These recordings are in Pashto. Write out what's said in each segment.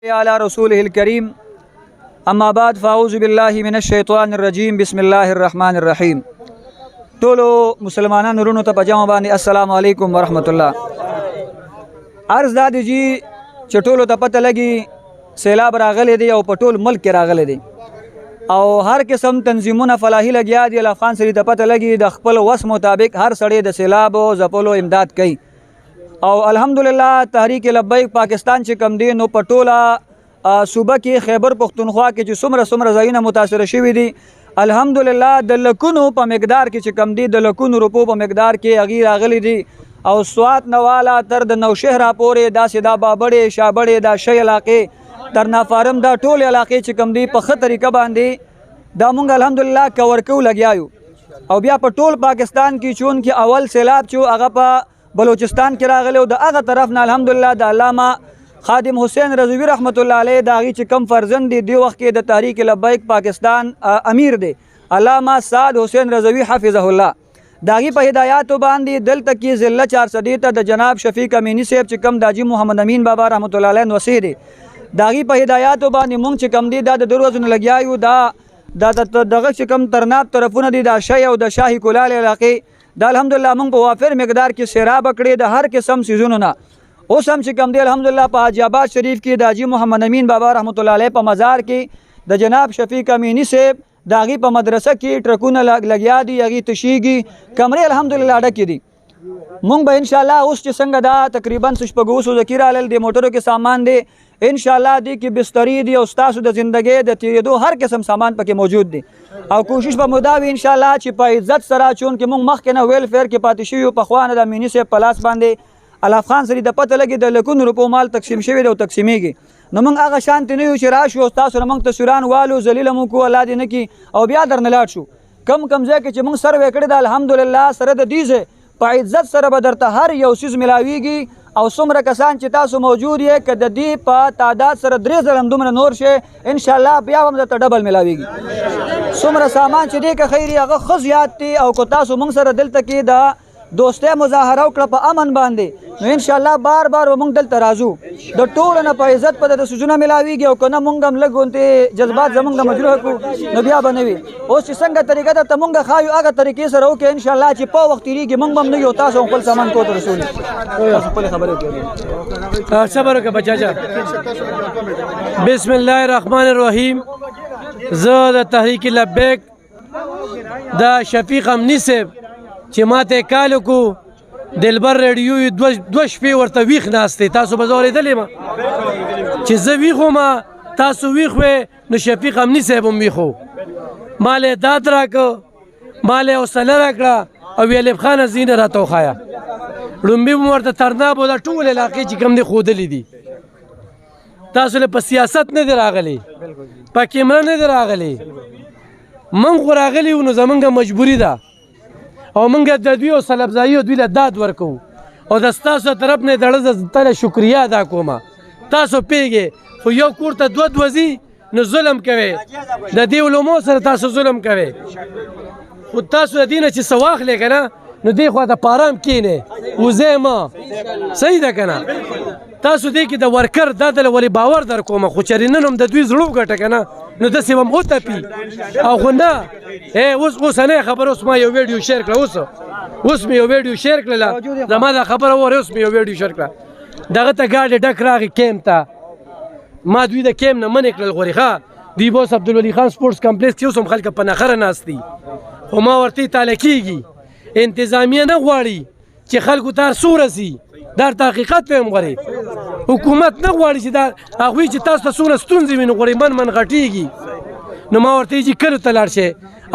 على رسوله الكريم اما بعد فاعوذ بالله من الشیطان الرجیم بسم الله الرحمن الرحیم. ټولو مسلمانانو ورونو ته په جمع باندې السلام علیکم ورحمت الله. عرض دا دی چې ټولو ته پته لګي سیلاب راغلی دی او په ټول ملک کې راغلی دی او هر قسم تنظیمونه فلاحي لګیا دي. افغان سړي ته پته لګي د خپل وس مطابق هر سړی د سیلاب او ځپلو امداد کوي او الحمدلله تحریک لبیک پاکستان چې کم دی نو په ټوله صوبه کې خیبر پختونخوا کې چې څومره ځایونه متاثره شوي دي الحمدلله د لکونو په مقدار کې چې کم دی د لکونو روپو په مقدار کې هغې راغلي دي او سوات نواله تر د نوشهره پورې داسې دا بابړې شابړې دا شی علاقې تر نافارم دا ټول علاقې چې کم دی په ښه طریقه باندې دا مونږ الحمدلله کور کو لګیا یو او بیا په ټول پاکستان کې چون کې اول سیلاب چې هغه په بلوچستان کې راغلی او د هغه طرف نه الحمدلله د علامه خادم حسین رضوي رحمت الله علیه د هغې چې کم فرزند دی وخت کې د تحریک لبیک پاکستان امیر دی علامه سعد حسین رضوي حفظه الله د هغې په هدایاتو باندې دلته کې ضلع 400 ته د جناب شفیق امینی صاحب چې کم د حاجي محمد امین بابا رحمت الله علیه نوسی دی د هغې په هدایاتو باندې مونږ چې کم دی دا د 2 ورځو نه لګیا یو دا دغه چې کم ترناب طرفونه دي د شی او د شاهي کلال علاقې دا الحمدلله موږ په وافر مقدار کې سیراب کړې د هر قسم سیزونو نه. اوس هم چې کم دی الحمدلله په حاجي آباد شریف کې د حاجي محمد امین بابا رحمت الله علیه په مزار کې د جناب شفیق امینی صاحب د هغې په مدرسه کې ټرکونه لګیا دي هغې تشیږي کمرې الحمدلله ډکې دي. مونږ به انشاءالله اوس چې څنګه دا تقریبا 650 ذکي رالل د موټرو کې سامان دی انشاءالله دی کې بسترې دي او ستاسو د زندګۍ د تیرېدو هر قسم سامان پکې موجود دی او کوشش به مو دا وي انشاءالله چې په عزت سره چون کې مونږ مخکې نه ویلفیر کې پاتې شوي یو پخوا نه د امیني صاحب په لاس باندې الافغان سړي د پته لګي د لکونو روپو مال تقسیم شوی دی او تقسیمیږي نو موږ هغه شانتې نه یو چې راشو او تاسو نه موږ تصویران والو ذلیله مو کو الله دې نه کړي او بیا درنه لاړ شو. کم ځای کې چې موږ سروې کړی ده الحمدلله سره د دې ځای په عزت سره به درته هر یو څیز ملاویږي او څومره کسان چې تاسو موجود یې که د دې په تعداد سره 3 ځله دومره نور شي انشاءالله بیا هم درته ډبل ملاویږي. څومره سامان چې دی که خیر هغه ښه زیات دی او که تاسو موږ سره دلته کې د دوستۍ مظاهره وکړه په امن باندې نو انشاءالله بار به موږ دلته راځو د ټولو نه په عزت په د سوزونه ملاویږي او که نه موږ هم لږ غوندې جذبات زموږ د مجروح کړو نو بیا به نه وي. اوس چې څنګه طریقه درته موږ ښایو هغه طریقې سره وکړئ انشاءالله چې په وخت تېرېږي موږ به هم نه یو تاسو خپل سامان کور ته رسولي. تاسو خپلې خبرې وکړئ. صبر وکړه بچاچا. بسم الله الرحمن الرحیم. زه د تحریک لبیک د شفیق امینی صاحب چې ماته کال کو دلبر ریډیو 2 شپې ورته ویښ ناست دی تاسو به زه اورېدلی ما چې زه ویښ وم تاسو ویښ وې نو شفیق امینی صاحب هم ویښ و ما له داد راکړه ما له حوصله راکړه او ویلب خانه زینه راته وښایه لومبي مو ورته ترناب او دا ټول علاقې چې کوم دی ښودلي دي تاسو له په سیاست نه دی راغلی په کیمره نه دی راغلی موږ خو راغلي وو نو زمونږ مجبوري ده او موږ د دوی او سلبزایي او دوی له داد ورکوو او د ستاسو طرف نه د زه تله شکریه ادا کوم. تاسو پیږئ خو یو کور ته 2 ځي نو ظلم کوئ د دې علومو سره تاسو ظلم کوئ خو تاسو د دې نه چې څه واخلئ که نه نو دې خوا ته په ارام کښېنئ وځئ مه صحیح ده که نه تاسو دې کې د ورکر دا دله ولې باور در کوم خو چېرې نن هم د دوی زړه وګټه که نه نو داسې به م وتپي او خو نه اوسنۍ خبره اوس ما یو ویډیو شیر کړه اوس مې یو ویډیو شیر کړله زما دا خبره ووره اوس مې یو ویډیو شیر کړه دغه ته ګاډې ډک راغی کیمپ ته ما دوی د کیمپ نه منې کړل غورې ښه دوی به اوس عبدالولي خان سپورټس کمپلیکس کې اوس هم خلک په نخره ناست دي خو ما ورته طالع کېږي انتظامیه نه غواړي چې خلکو ته هر څو رسي دا ته حقیقت ویم غواړي حکومت نه غواړي چې دا هغوی چې تاسو ته څومره ستونزې وي نو غواړي من غټېږي نو ما ورته وایي چې کلو ته لاړ شئ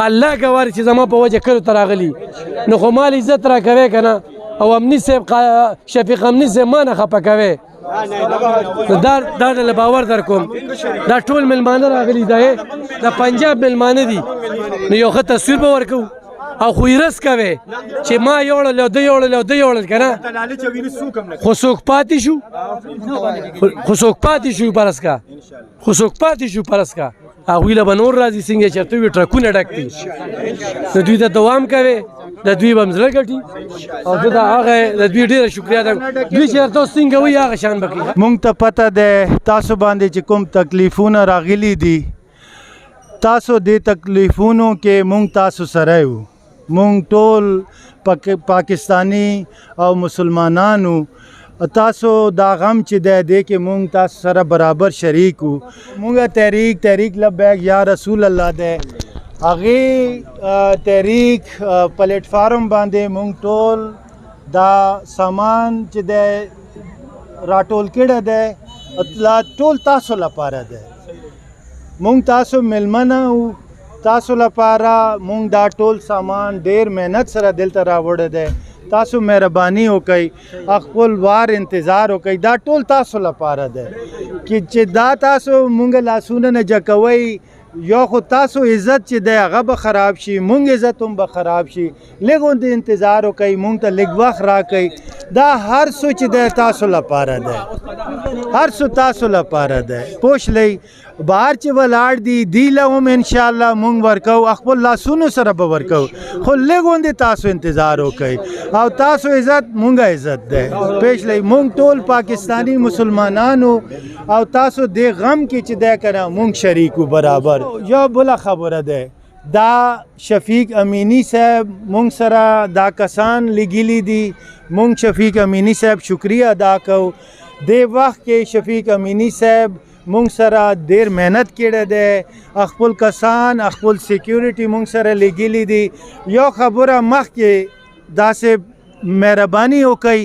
الله ګواري چې زما په وجه کلو ته راغلي نو خو مال عزت را کوې که نه او امني صاحب شفیق امني صاحب ما نه خفه کوې نو دا ډله باور در کوم دا ټول مېلمانه راغلي دا د پنجاب مېلمانه دي نو یو ښه تصویر به ورکوو او خو یې رس کوې چې ما یوړل او ده یوړل او ده یوړل که نه خو څوک پاتې شو خو څوک پاتې شو پرس کا هغوی له به نور راځي څنګه چېرته وي ټرکونه ډک دي نو دوی ته دوام کوي د دوی به هم زړه ګټي او زه د هغه د دوی ډېره شکریه ده دوی چېرته اوس څنګه وي هغه شان به کوي. مونږ ته پته ده تاسو باندې چې کوم تکلیفونه راغلي دي تاسو دې تکلیفونو کې مونږ تاسو سره یو مونږ ټول پاکستانی او مسلمانانو تاسو دا غم چې دی کې مونږ تاسو سره برابر شریک وو. مونږ تحریک لبیک یا رسول الله ده هغې تحریک پلیټ فارم باندې مونږ ټول دا سامان چې دی راټول کړی دی ټول تاسو لپاره دی. مونږ تاسو میلمنه وو تاسو لپاره مونږ دا ټول سامان ډېر محنت سره دلته راوړی دی. تاسو مهرباني وکئ خپل وار انتظار وکئ دا ټول تاسو لپاره دی چې دا تاسو مونږ لاسونه نه جکوئ یو خو تاسو عزت چې دی هغه به خراب شي مونږ عزت هم به خراب شي لږ غوندې انتظار وکئ مونږ ته لږ وخت راکئ دا هر څه چې دی تاسو لپاره دی هر څه تاسو لپاره دی. پوښ لئ بهر چې ولاړ دي دی له هم انشاءالله مونږ ورکو خپل لاسونو سره به ورکو خو لږ غوندې تاسو انتظار وکئ او تاسو عزت مونږ عزت دی. پېښ لئ مونږ ټول پاکستانی مسلمانانو او تاسو دې غم کې چې دی که نه مونږ شریک وو برابر. یو بله خبره ده دا شفیق امینی صاحب مونږ سره دا کسان لګیلي دي مونږ شفیق امینی صاحب شکریه ادا کوو. دې وخت کې شفیق امینی صاحب مونږ سره ډېر محنت کړی دی خپل کسان خپل سیکیورټي مونږ سره لګیلي دي. یو خبره مخکې داسې مهرباني وکئ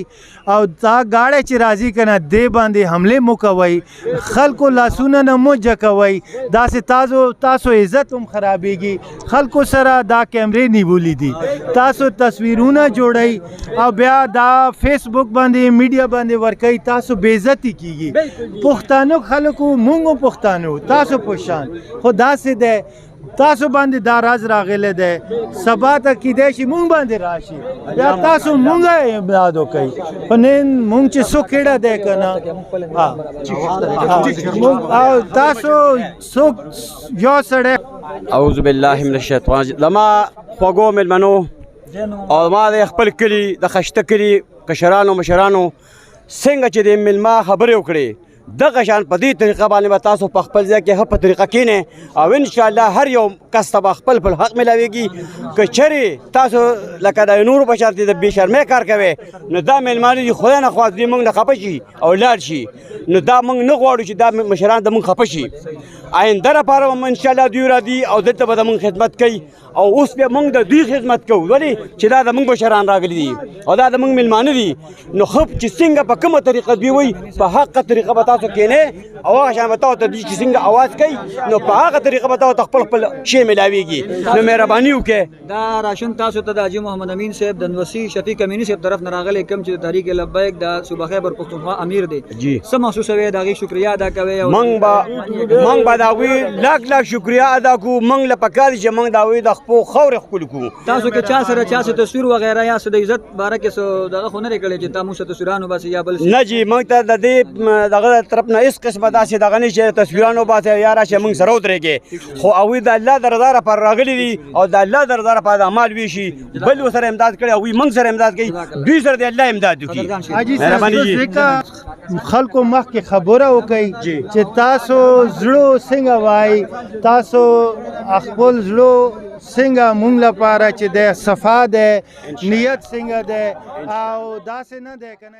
او دا گاڑی چې راځي که نه دې باندې حملې مو کوئ خلکو لاسونه نه مو جکوئ داسې تاسو عزت هم خرابېږي. خلکو سره دا کیمرې نیولي دي تاسو تصویرونه جوړئ او بیا دا فیسبوک باندې میډیا باندې ورکوئ تاسو بې عزتي کېږي. پښتانه خلکو مونږ هم پښتانه تاسو په شان خو داسې دی تاسو باندې دا راز راغلی دی سبا ته کیدای شي مونږ باندې راشي بیا تاسو مونږ امداد وکئ خو نن مونږ چې څوک کړی دی که نه او تاسو څوک یو سړی اعوذ بالله من الشیطان زما خوږو میلمنو او ما د خپل کلي د خشته کلي کشرانو مشرانو څنګه چې د میلمه خبرې وکړې دغه شان په دې طریقه باندې به تاسو په خپل ځای کې ښه په طریقه کښېنئ او انشاءالله هر یو کس ته به خپل حق میلاویږي. که چېرې تاسو لکه د نورو په شان د بې شرمۍ کار کوئ نو دا میلمانه دي خدای نه خواست دوی موږ نه خفه شي او لاړ شي نو دا موږ نه غواړو چې دا مشران د موږ خفه شي. آینده لپاره هم انشاءالله دوی راځي او دلته به د موږ خدمت کوي او اوس بیا موږ د دوی خدمت کوو ولې چې دا د موږ مشران راغلي دي او دا د موږ میلمانه دي نو ښه چې څنګه په کومه طریقه دوی وایي په حقه طریقه به تاسو کښېنئ او هغه شان به تاسو ته دوی چې څنګه اواز کوي نو په هغه طریقه به تاسو ته خپل شی میلاویږي. نو مهرباني وکړئ دا راشن تاسو ته د حاجي محمد امین صاحب د نوسي شفیق امینی صاحب طرف نه راغلی کوم چې د تحریک لبیک د صوبه خیبر پښتونخوا امیر دی څه محسوسوئ د هغې شکریه ادا کوئ موږ به د هغوی لاک شکریه ادا کوو. موږ له پکار دي چې موږ د هغوی د خپلو خاورې ښکلې کړو. تاسو که چا سره تصویر وغیره یا څه د عزت باره کې څه دغه خو نه دی کړی چې تا موږ ته تصویران وباسي یا بل نه جي موږ ته د دې دغه طرف نه هېڅ قسمه داسې دغه نه چې تصویران وباسي یا راشي موږ سره ودرېږي خو هغوی د الله د رضا لپاره راغلي دي او د الله د رضا لپاره د اعمال ویشي بل ورسره امداد کړي هغوی موږ سره امداد کوي دوی سره د الله امداد وکړي. خلکو مخکې خبره وکئ چې تاسو زړه څنګه وایي تاسو خپل زړه څنګه مونږ لپاره چې دی صفا دی نیت څنګه دی او داسې نه دی که نه